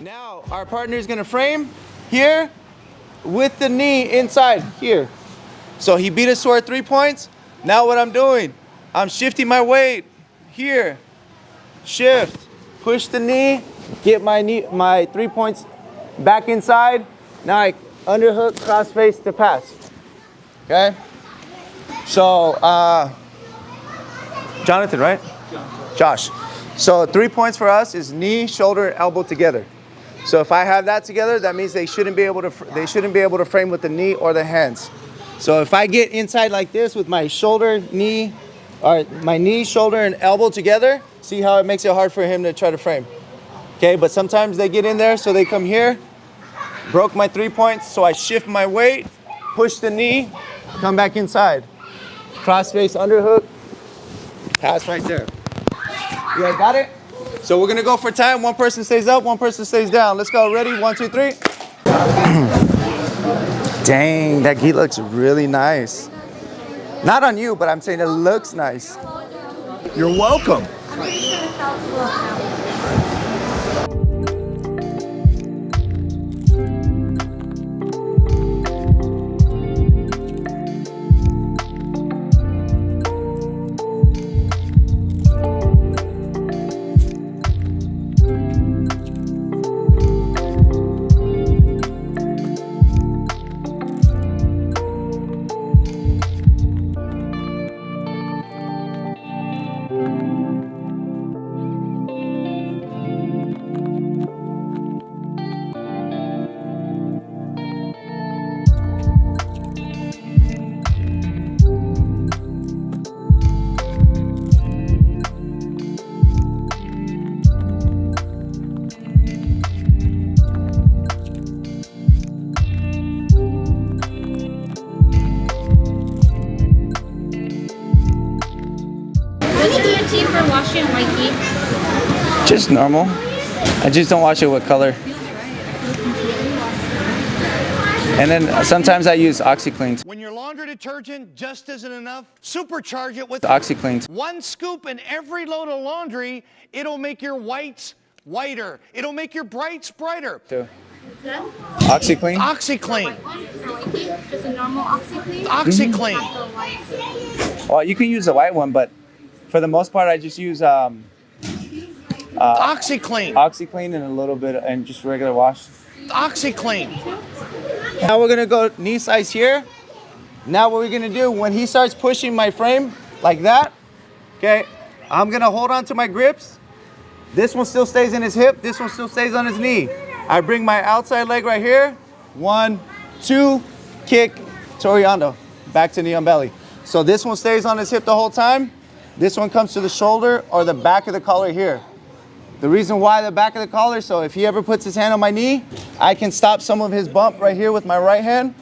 Now our partner is gonna frame here with the knee inside here. So he beat us to our 3 points. Now what I'm doing, I'm shifting my weight here. Shift, push the knee, get my 3 points back inside. Now I underhook, cross face to pass. Okay? So Jonathan, right? Josh. So 3 points for us is knee, shoulder, elbow together. So if I have that together, that means they shouldn't be able to frame with the knee or the hands. So if I get inside like this with my shoulder, knee, or my knee, shoulder, and elbow together, see how it makes it hard for him to try to frame. Okay, but sometimes they get in there, so they come here, broke my 3 points, so I shift my weight, push the knee, come back inside. Cross face, underhook, pass right there. You guys got it? So we're gonna go for time. One person stays up, one person stays down. Let's go, ready? 1, 2, 3. Dang, that gi looks really nice. Not on you, but I'm saying it looks nice. You're welcome. For washing white gi? Just normal. I just don't wash it with color. And then sometimes I use OxiClean. When your laundry detergent just isn't enough, supercharge it with OxiClean. 1 scoop in every load of laundry. It'll make your whites whiter. It'll make your brights brighter. OxiClean? OxiClean. Just a normal OxiClean? OxiClean. Well, you can use the white one, but for the most part, I just use OxiClean. OxiClean and a little bit, and just regular wash. OxiClean. Now we're gonna go knee size here. Now what we're gonna do, when he starts pushing my frame like that, okay, I'm gonna hold on to my grips. This one still stays in his hip, this one still stays on his knee. I bring my outside leg right here. 1, 2, kick, Toriando, back to knee on belly. So this one stays on his hip the whole time. This one comes to the shoulder or the back of the collar here. The reason why the back of the collar, so if he ever puts his hand on my knee, I can stop some of his bump right here with my right hand.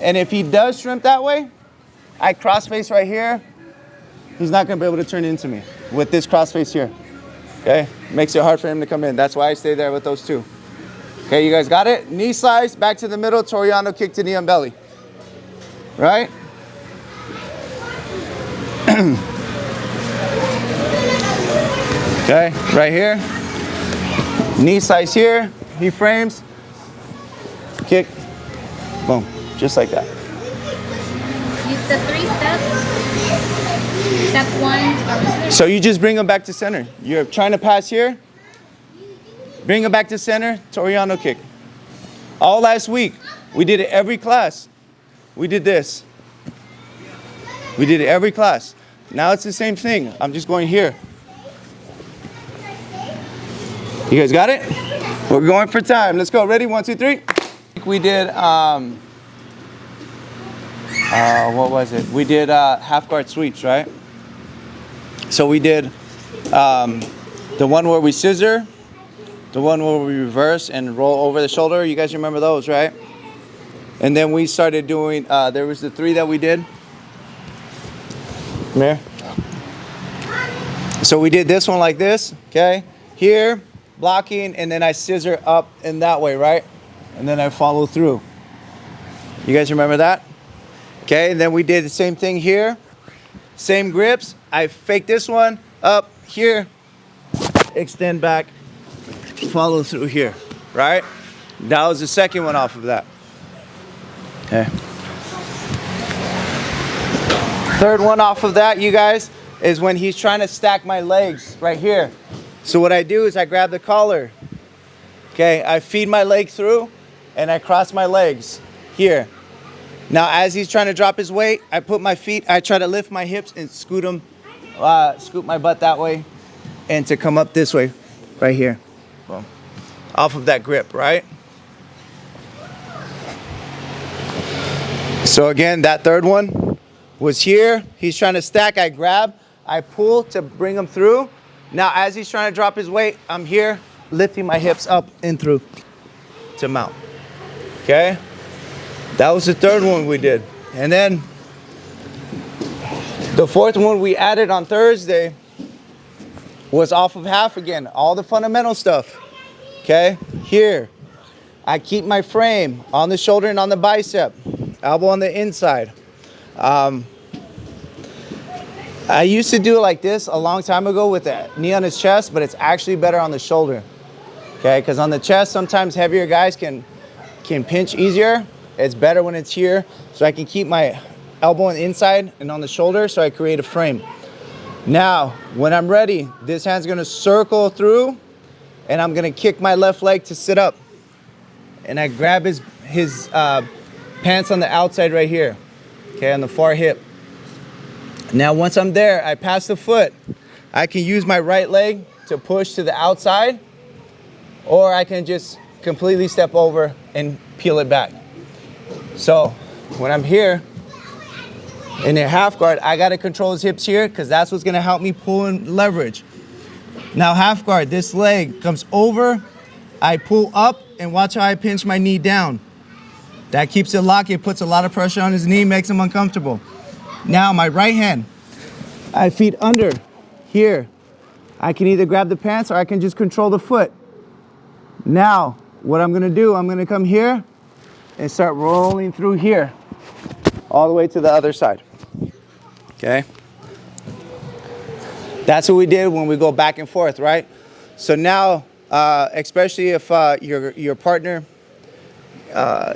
And if he does shrimp that way, I cross face right here. He's not gonna be able to turn into me with this cross face here. Okay, makes it hard for him to come in. That's why I stay there with those two. Okay, you guys got it? Knee slice, back to the middle, Toriando kick to knee on belly. Right? Okay, right here. Knee slice here, he frames, kick, boom, just like that. Use the 3 steps. Step 1. So you just bring him back to center. You're trying to pass here, bring him back to center, Toriando kick. All last week, we did it every class. We did this. We did it every class. Now it's the same thing. I'm just going here. You guys got it? We're going for time. Let's go. Ready? 1, 2, 3. We did, what was it? We did half guard sweeps, right? So we did the one where we scissor, The one where we reverse and roll over the shoulder. You guys remember those, right? And then we started doing, there was the 3 that we did. Come here. So we did this one like this, okay? Here, blocking, and then I scissor up in that way, right? And then I follow through. You guys remember that? Okay, and then we did the same thing here. Same grips. I fake this one up here, extend back, follow through here, right? That was the second one off of that. Okay. Third one off of that, you guys, is when he's trying to stack my legs right here. So what I do is I grab the collar. Okay, I feed my leg through and I cross my legs here. Now, as he's trying to drop his weight, I put my feet, I try to lift my hips and scoot my butt that way and to come up this way, right here. Boom. Off of that grip, right? So again, that third one was here. He's trying to stack, I grab, I pull to bring him through. Now, as he's trying to drop his weight, I'm here lifting my hips up and through to mount, okay? That was the third one we did. And then the fourth one we added on Thursday was off of half again, all the fundamental stuff, okay? Here, I keep my frame on the shoulder and on the bicep, elbow on the inside. I used to do it like this a long time ago with the knee on his chest, but it's actually better on the shoulder, okay? Because on the chest, sometimes heavier guys can pinch easier. It's better when it's here, so I can keep my elbow on the inside and on the shoulder, so I create a frame. Now, when I'm ready, this hand's gonna circle through, and I'm gonna kick my left leg to sit up. And I grab his pants on the outside right here, okay, on the far hip. Now, once I'm there, I pass the foot. I can use my right leg to push to the outside, or I can just completely step over and peel it back. So when I'm here in a half guard, I gotta control his hips here because that's what's gonna help me pull and leverage. Now half guard, this leg comes over, I pull up, and watch how I pinch my knee down. That keeps it locked, it puts a lot of pressure on his knee, makes him uncomfortable. Now my right hand, I feet under here. I can either grab the pants or I can just control the foot. Now, what I'm gonna do, I'm gonna come here and start rolling through here, all the way to the other side, okay? That's what we did when we go back and forth, right? So now, especially if your partner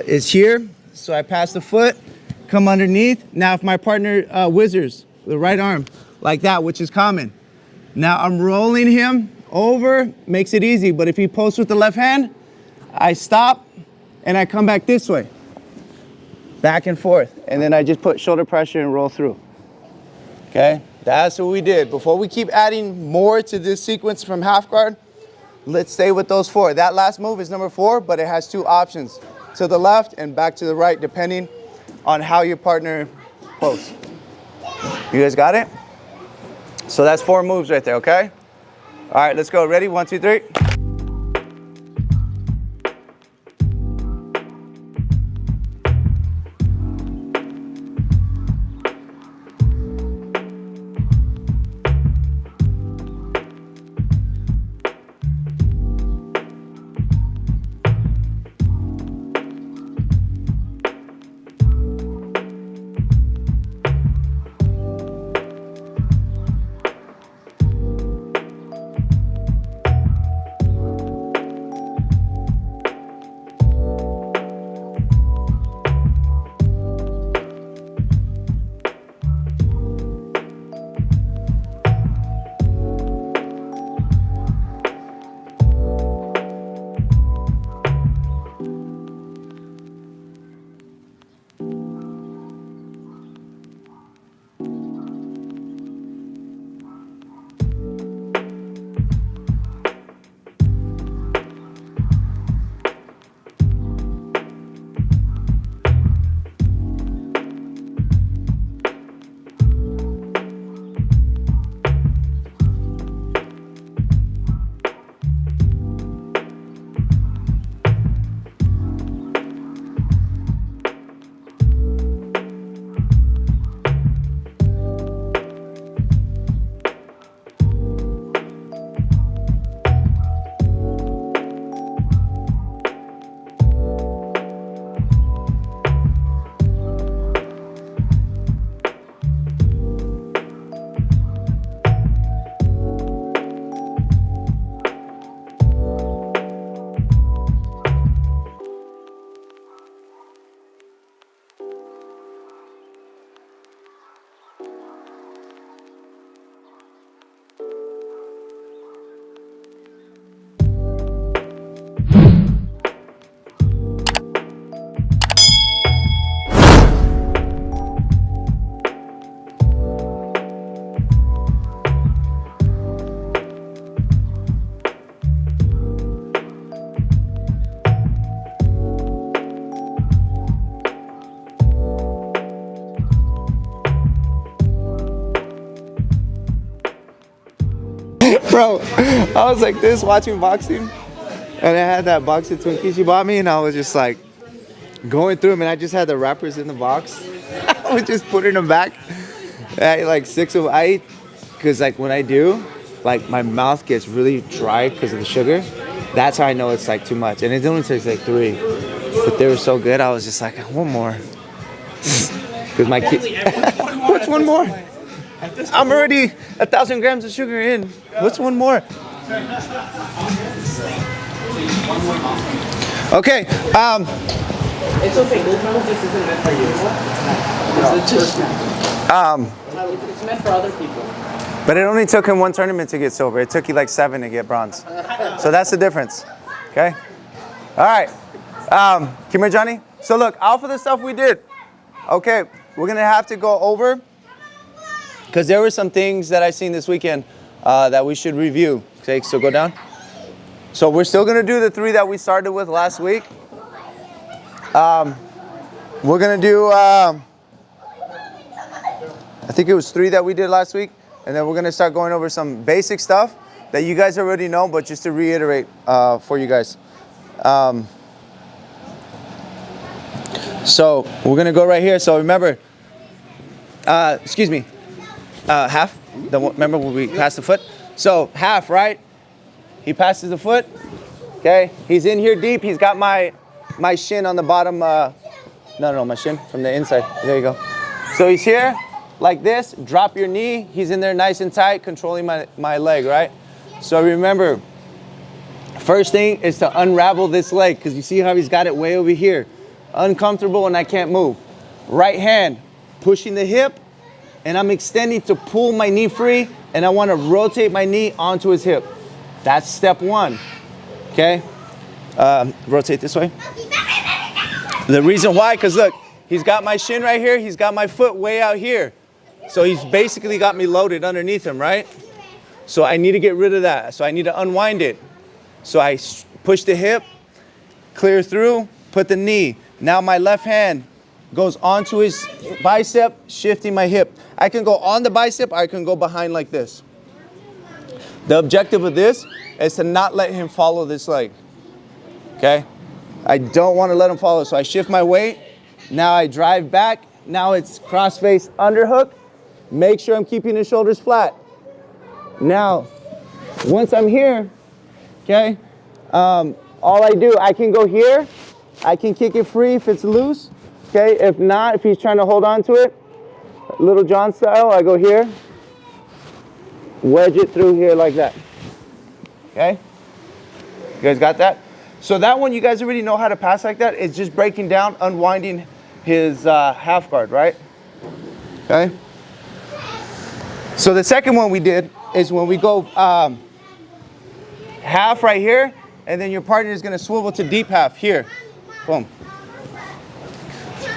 is here, so I pass the foot, come underneath. Now if my partner whizzers the right arm like that, which is common, now I'm rolling him over, makes it easy, but if he posts with the left hand, I stop and I come back this way, back and forth, and then I just put shoulder pressure and roll through, okay? That's what we did. Before we keep adding more to this sequence from half guard, let's stay with those 4. That last move is number 4, but it has 2 options, to the left and back to the right, depending on how your partner posts. You guys got it? So that's 4 moves right there, okay? All right, let's go. Ready? 1, 2, 3. Bro, I was like this watching boxing, and I had that box of Twinkies you bought me, and I was just like going through them, and I just had the wrappers in the box. I was just putting them back. I ate like 6 of them. I ate, because like when I do, like my mouth gets really dry because of the sugar. That's how I know it's like too much. And it only takes like 3. But they were so good, I was just like, one more. Because my kids. What's one more? I'm already 1,000 grams of sugar in. What's one more? Okay. It's okay. This isn't meant for you. It's meant for other people. But it only took him 1 tournament to get silver. It took you like 7 to get bronze. So that's the difference. Okay? All right. Come here, Johnny. So look, out for the stuff we did. Okay, we're going to have to go over, because there were some things that I seen this weekend that we should review. Okay, so go down. So we're still going to do the 3 that we started with last week. We're going to do, I think it was 3 that we did last week. And then we're going to start going over some basic stuff that you guys already know, but just to reiterate for you guys. So we're going to go right here. So remember, excuse me, half. Remember when we passed the foot? So half, right? He passes the foot. Okay. He's in here deep. He's got my shin on the bottom. No, my shin from the inside. There you go. So he's here. Like this, drop your knee. He's in there nice and tight, controlling my leg, right? So remember, first thing is to unravel this leg, because you see how he's got it way over here. Uncomfortable and I can't move. Right hand, pushing the hip, and I'm extending to pull my knee free, and I want to rotate my knee onto his hip. That's step 1, okay? Rotate this way. The reason why, because look, he's got my shin right here, he's got my foot way out here. So he's basically got me loaded underneath him, right? So I need to get rid of that. So I need to unwind it. So I push the hip, clear through, put the knee. Now my left hand goes onto his bicep, shifting my hip. I can go on the bicep, or I can go behind like this. The objective of this is to not let him follow this leg, okay? I don't want to let him follow, so I shift my weight. Now I drive back. Now it's cross face underhook. Make sure I'm keeping his shoulders flat. Now, once I'm here, okay, all I do, I can go here. I can kick it free if it's loose, okay? If not, if he's trying to hold on to it, Little John style, I go here, wedge it through here like that, okay? You guys got that? So that one, you guys already know how to pass like that. It's just breaking down, unwinding his half guard, right? Okay? So the second one we did is when we go half right here, and then your partner is going to swivel to deep half here. Boom.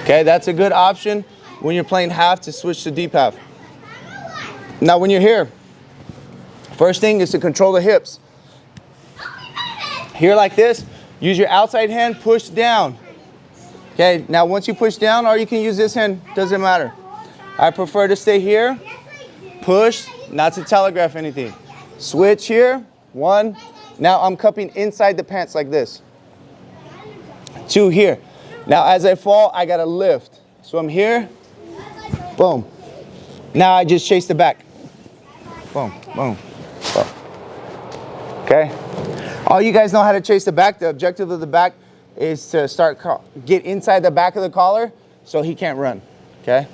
Okay, that's a good option when you're playing half to switch to deep half. Now when you're here, first thing is to control the hips. Here like this, use your outside hand, push down. Okay, now once you push down, or you can use this hand, doesn't matter. I prefer to stay here, push, not to telegraph anything. Switch here, 1. Now I'm cupping inside the pants like this. 2 here. Now as I fall, I gotta lift. So I'm here, boom. Now I just chase the back. Boom, boom, boom. Okay? All you guys know how to chase the back. The objective of the back is to get inside the back of the collar so he can't run, okay?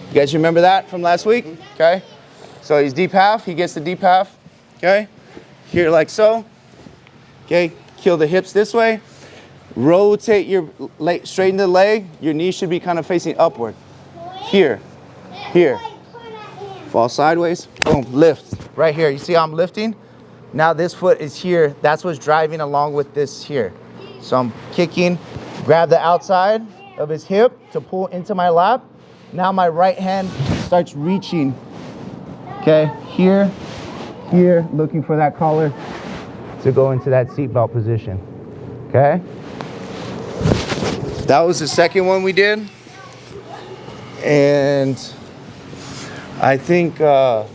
You guys remember that from last week? Okay? So he's deep half, he gets the deep half, okay? Here like so, okay? Kill the hips this way. Rotate your leg, straighten the leg. Your knee should be kind of facing upward. Here, here. Fall sideways, boom, lift. Right here, you see how I'm lifting? Now this foot is here. That's what's driving along with this here. So I'm kicking, grab the outside of his hip to pull into my lap. Now my right hand starts reaching, okay? Here, here, looking for that collar to go into that seatbelt position, okay? That was the second one we did. And I think that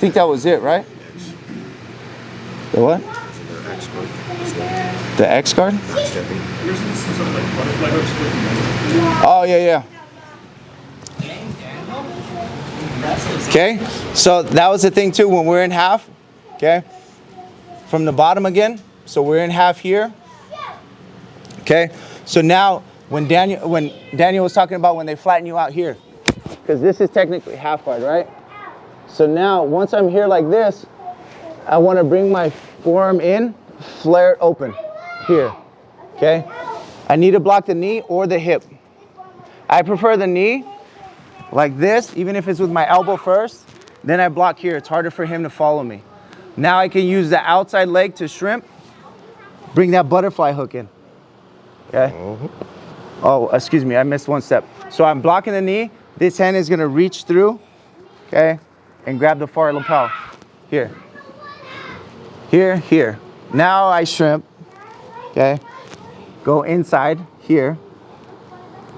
was it, right? The what? The X guard? Oh, yeah. Okay, so that was the thing too when we're in half. Okay, from the bottom again. So we're in half here. Okay, so now when Daniel was talking about when they flatten you out here, because this is technically half guard, right? So now once I'm here like this, I want to bring my forearm in, flare it open here. Okay, I need to block the knee or the hip. I prefer the knee like this, even if it's with my elbow first, then I block here. It's harder for him to follow me. Now I can use the outside leg to shrimp, bring that butterfly hook in. Okay. Oh, excuse me, I missed one step. So I'm blocking the knee. This hand is gonna reach through, okay, and grab the far lapel. Here. Here. Now I shrimp, okay, go inside here,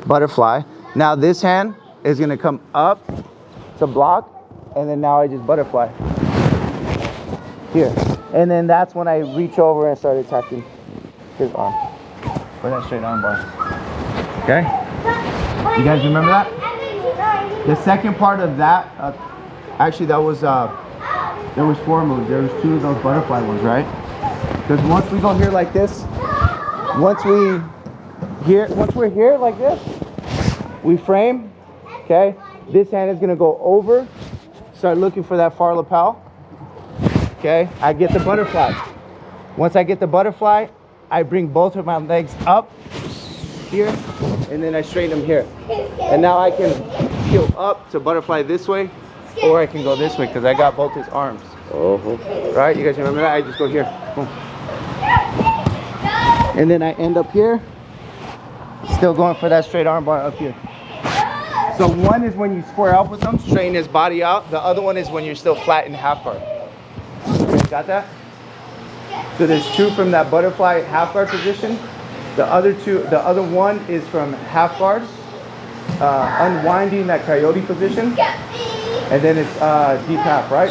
butterfly. Now this hand is gonna come up to block, and then now I just butterfly here. And then that's when I reach over and start attacking his arm. For that straight arm bar. Okay? You guys remember that? The second part of that, actually there was 4 moves. There was 2 of those butterfly ones, right? Because once we go here like this, once we're here like this, we frame, okay? This hand is gonna go over, start looking for that far lapel, okay? I get the butterfly. Once I get the butterfly, I bring both of my legs up here, and then I straighten them here. And now I can peel up to butterfly this way, or I can go this way, because I got both his arms. Right, you guys remember that? I just go here, boom. And then I end up here, still going for that straight arm bar up here. So one is when you square up with them, straighten his body out. The other one is when you're still flat in half guard. Got that? So there's 2 from that butterfly half guard position. The other one is from half guard, unwinding that coyote position. And then it's deep half, right?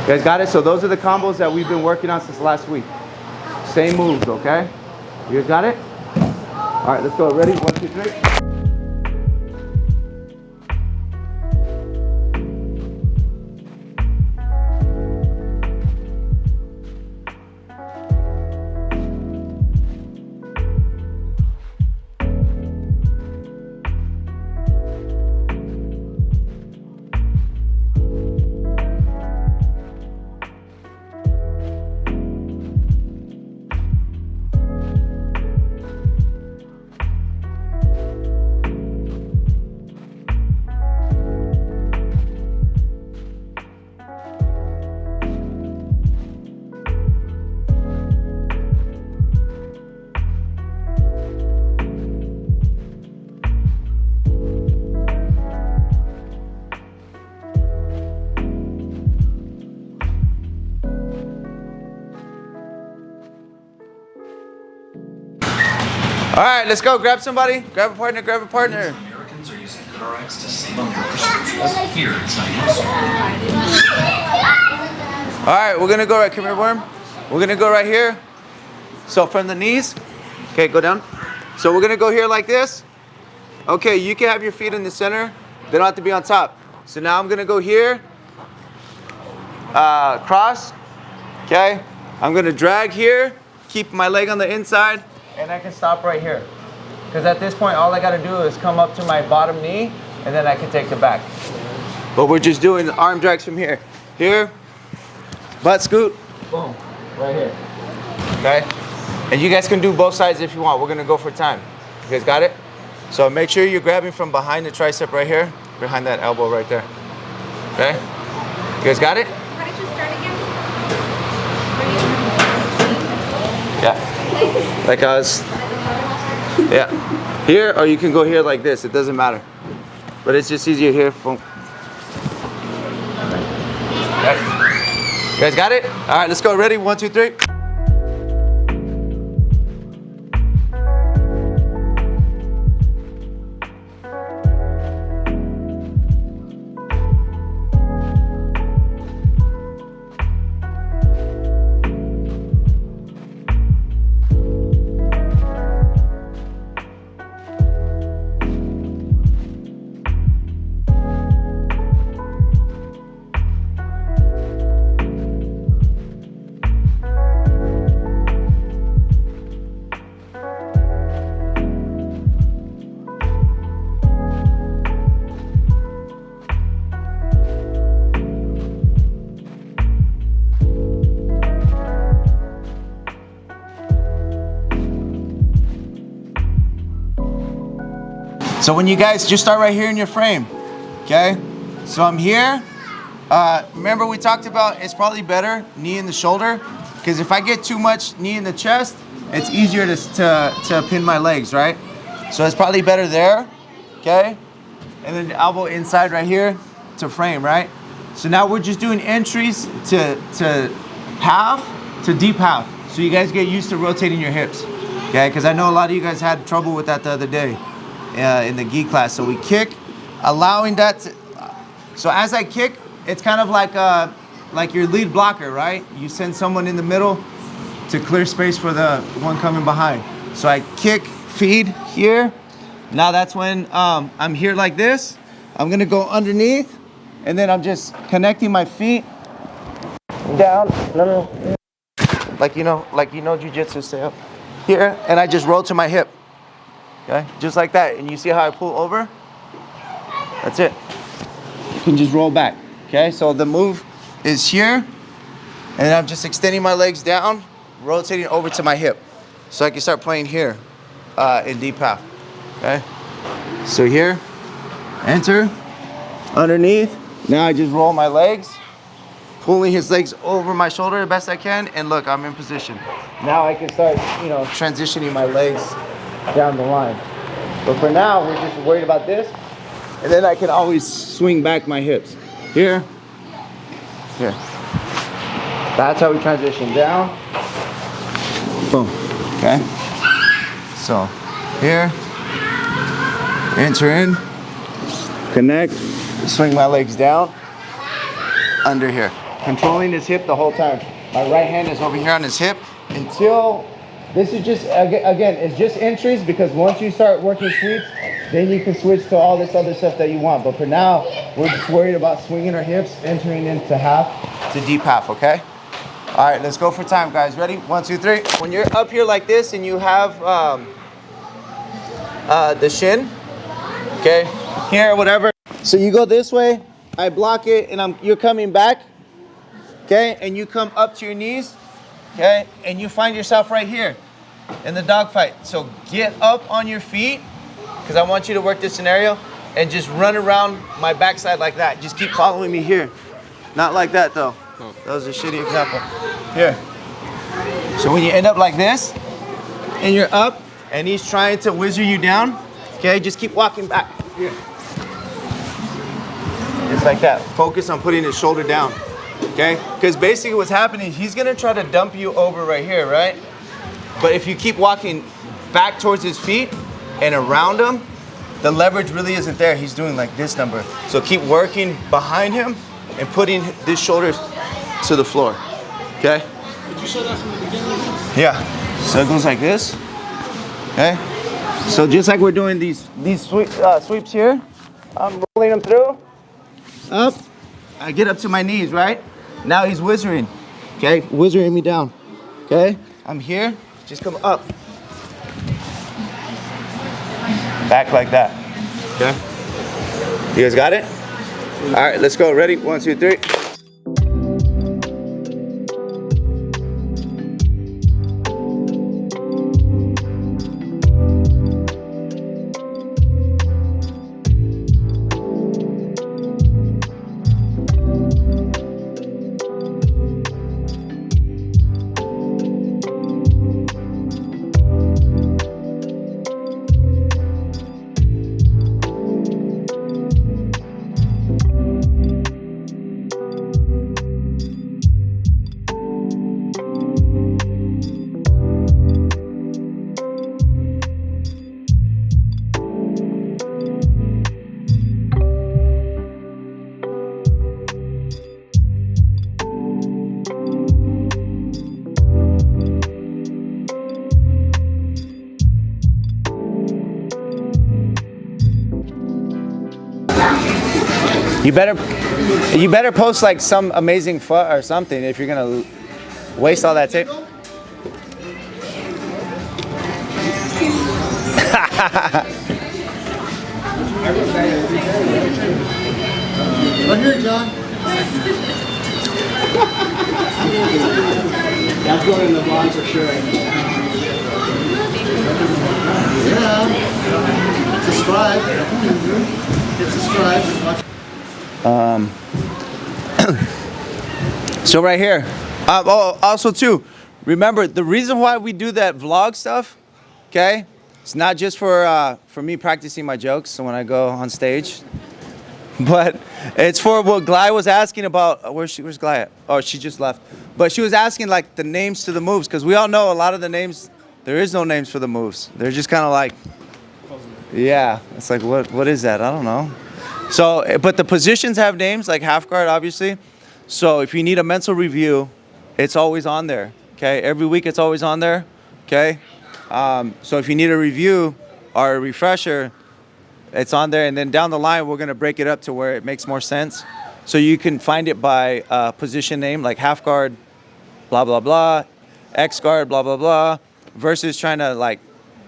You guys got it? So those are the combos that we've been working on since last week. Same moves, okay? You guys got it? All right, let's go. Ready? 1, 2, 3. All right, let's go. Grab somebody. Grab a partner. Grab a partner. Americans are using GoodRx to save on their prescriptions. Here, it's not All right, we're gonna go right. Come here, worm. We're gonna go right here. So from the knees. Okay, go down. So we're gonna go here like this. Okay, you can have your feet in the center. They don't have to be on top. So now I'm gonna go here. Cross. Okay. I'm gonna drag here. Keep my leg on the inside. And I can stop right here. Because at this point, all I gotta do is come up to my bottom knee, and then I can take the back. But we're just doing arm drags from here. Here, butt scoot, boom, right here. Okay? And you guys can do both sides if you want. We're gonna go for time. You guys got it? So make sure you're grabbing from behind the tricep right here, behind that elbow right there. Okay? You guys got it? How did you start again? Yeah. Like us. Yeah. Here, or you can go here like this. It doesn't matter. But it's just easier here. Boom. Okay. You guys got it? All right, let's go. Ready? 1, 2, 3. So when you guys just start right here in your frame, okay? So I'm here. Remember we talked about it's probably better knee in the shoulder, because if I get too much knee in the chest, it's easier to pin my legs, right? So it's probably better there, okay? And then the elbow inside right here to frame, right? So now we're just doing entries to half to deep half. So you guys get used to rotating your hips, okay? Because I know a lot of you guys had trouble with that the other day in the gi class. So we kick, allowing that to, so as I kick, it's kind of like your lead blocker, right? You send someone in the middle to clear space for the one coming behind. So I kick, feed here. Now that's when I'm here like this. I'm gonna go underneath, and then I'm just connecting my feet down. Like you know jiu-jitsu, stay up here, and I just roll to my hip. Okay, just like that. And you see how I pull over? That's it. You can just roll back. Okay, so the move is here, and I'm just extending my legs down, rotating over to my hip, so I can start playing here in deep half. Okay, so here, enter, underneath. Now I just roll my legs, pulling his legs over my shoulder the best I can, and look, I'm in position. Now I can start, transitioning my legs down the line. But for now, we're just worried about this, and then I can always swing back my hips. Here, here. That's how we transition down. Boom, okay? So, here, enter in, connect, swing my legs down, under here. Controlling his hip the whole time. My right hand is over here on his hip until, this is just, again, it's just entries, because once you start working sweeps, then you can switch to all this other stuff that you want. But for now, we're just worried about swinging our hips, entering into half to deep half, okay? All right, let's go for time, guys. Ready? 1, 2, 3. When you're up here like this and you have the shin, okay, here, whatever. So you go this way, I block it, and you're coming back, okay? And you come up to your knees, okay? And you find yourself right here in the dog fight. So get up on your feet, because I want you to work this scenario, and just run around my backside like that. Just keep following me here. Not like that though. That was a shitty example. Here. So when you end up like this, and you're up, and he's trying to whizzer you down, okay, just keep walking back. Here. Just like that. Focus on putting his shoulder down, okay? Because basically what's happening, he's gonna try to dump you over right here, right? But if you keep walking back towards his feet and around him, the leverage really isn't there. He's doing like this number. So keep working behind him and putting this shoulder to the floor, okay? Did you show that from the beginning? Yeah, so it goes like this, okay? So just like we're doing these sweeps here, I'm rolling them through, up, I get up to my knees, right? Now he's whizzering, okay? Whizzering me down, okay? I'm here, just come up. Back like that, okay? You guys got it? All right, let's go, ready? 1, 2, 3. You better post like some amazing foot or something if you're gonna waste all that tape. Right here, John. That's going in the vlog for sure. Yeah. subscribe. Hit subscribe. So right here. Oh, also too, remember the reason why we do that vlog stuff, okay? It's not just for me practicing my jokes so when I go on stage, but it's for what Glai was asking about. Where's Glai at? Oh, she just left. But she was asking like the names to the moves because we all know a lot of the names, there is no names for the moves. They're just kind of like, yeah, it's like, what is that? I don't know. So, but the positions have names like half guard, obviously. So if you need a mental review, it's always on there, okay? Every week it's always on there, okay? So if you need a review or a refresher, it's on there. And then down the line, we're gonna break it up to where it makes more sense. So you can find it by position name, like half guard, blah, blah, blah, X guard, blah, blah, blah, versus trying to like,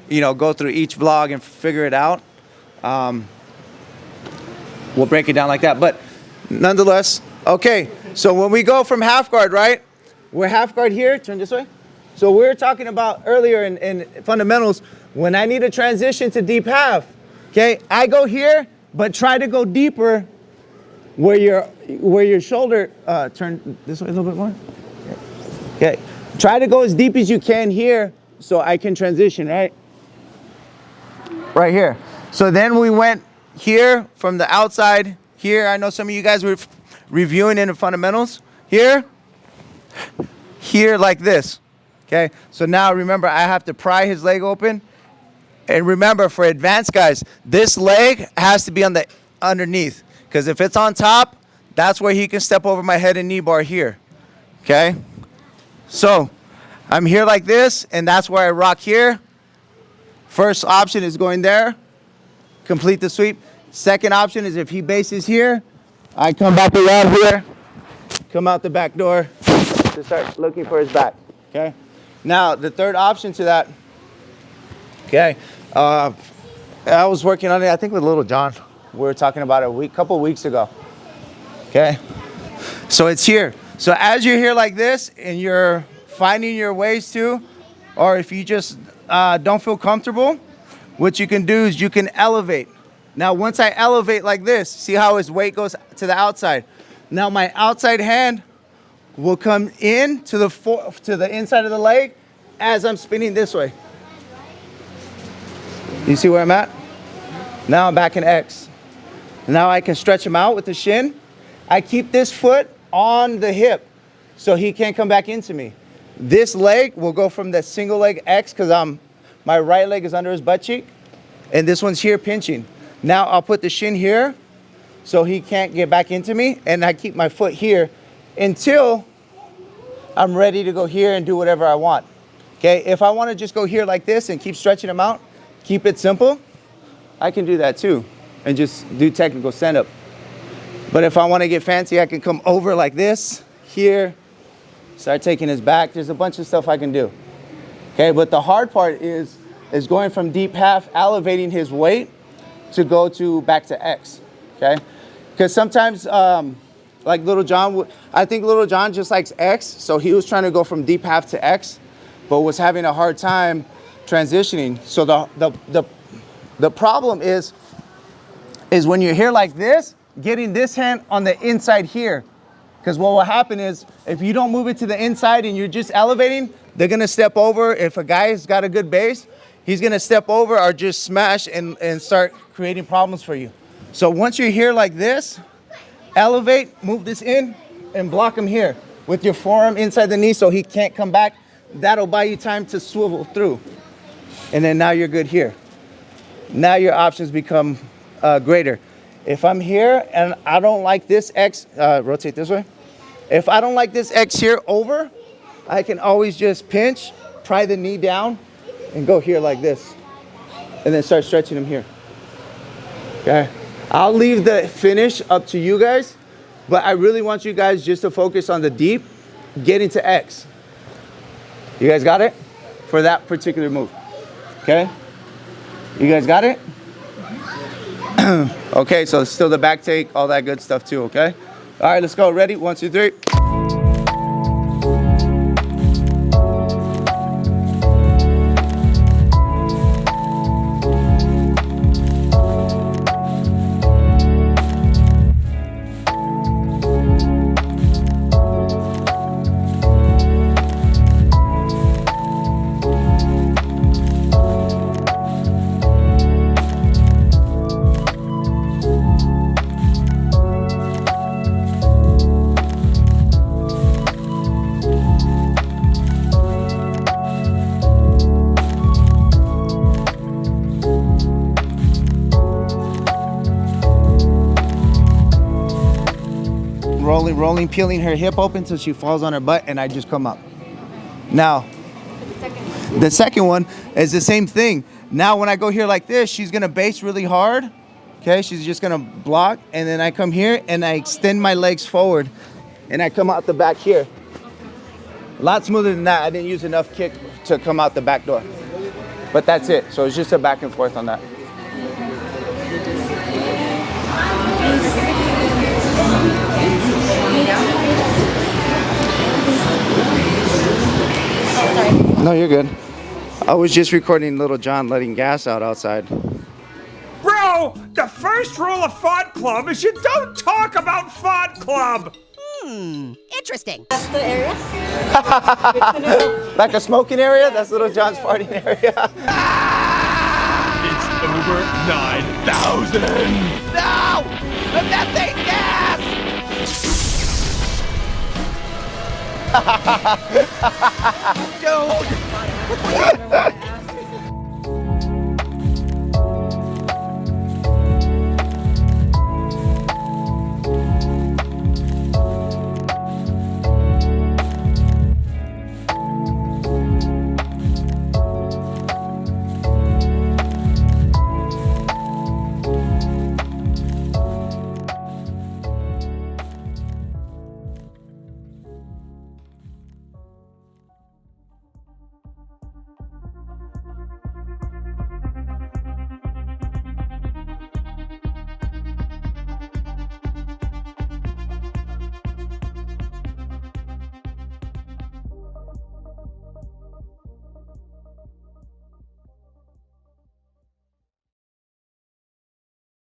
you know, go through each vlog and figure it out. We'll break it down like that. But nonetheless, okay. So when we go from half guard, right? We're half guard here, turn this way. So we were talking about earlier in fundamentals, when I need a transition to deep half, okay? I go here, but try to go deeper where your shoulder, turn this way a little bit more. Okay, try to go as deep as you can here so I can transition, right? Right here. So then we went here from the outside here. I know some of you guys were reviewing in the fundamentals here like this, okay? So now remember, I have to pry his leg open. And remember, for advanced guys, this leg has to be on the underneath, because if it's on top, that's where he can step over my head and knee bar here, okay? So I'm here like this, and that's where I rock here. First option is going there, complete the sweep. Second option is if he bases here, I come back around here, come out the back door to start looking for his back, okay? Now, the third option to that, okay, I was working on it, I think with Little John. We were talking about it a couple weeks ago, okay? So it's here. So as you're here like this and you're finding your ways to, or if you just don't feel comfortable, what you can do is you can elevate. Now, once I elevate like this, see how his weight goes to the outside. Now my outside hand will come in to the inside of the leg as I'm spinning this way. You see where I'm at? Now I'm back in X. Now I can stretch him out with the shin. I keep this foot on the hip so he can't come back into me. This leg will go from the single leg X because my right leg is under his butt cheek, and this one's here pinching. Now I'll put the shin here so he can't get back into me, and I keep my foot here until I'm ready to go here and do whatever I want. Okay, if I want to just go here like this and keep stretching him out, keep it simple, I can do that too and just do technical stand-up. But if I want to get fancy, I can come over like this, here, start taking his back. There's a bunch of stuff I can do. Okay, but the hard part is going from deep half, elevating his weight to go to back to X, okay? Because sometimes, like Little John, I think Little John just likes X, so he was trying to go from deep half to X, but was having a hard time transitioning. So the problem is when you're here like this, getting this hand on the inside here. Because what will happen is if you don't move it to the inside and you're just elevating, they're gonna step over. If a guy's got a good base, he's gonna step over or just smash and start creating problems for you. So once you're here like this, elevate, move this in and block him here with your forearm inside the knee so he can't come back. That'll buy you time to swivel through. And then now you're good here. Now your options become greater. If I'm here and I don't like this X, rotate this way. If I don't like this X here over, I can always just pinch, pry the knee down, and go here like this. And then start stretching him here. Okay? I'll leave the finish up to you guys, but I really want you guys just to focus on the deep, getting to X. You guys got it? For that particular move. Okay? You guys got it? Okay, so still the back take, all that good stuff too, okay? All right, let's go. Ready? 1, 2, 3. rolling, peeling her hip open till she falls on her butt, and I just come up. Now, the second one is the same thing. Now when I go here like this, she's gonna base really hard. Okay, she's just gonna block, and then I come here and I extend my legs forward, and I come out the back here. A lot smoother than that. I didn't use enough kick to come out the back door. But that's it. So it's just a back and forth on that. No, you're good. I was just recording Little John letting gas out outside. Bro, the first rule of Fod Club is you don't talk about Fod Club. Interesting. That's the area? Like a smoking area? That's Little John's farting area. It's over 9,000. No! The methane gas! Dude!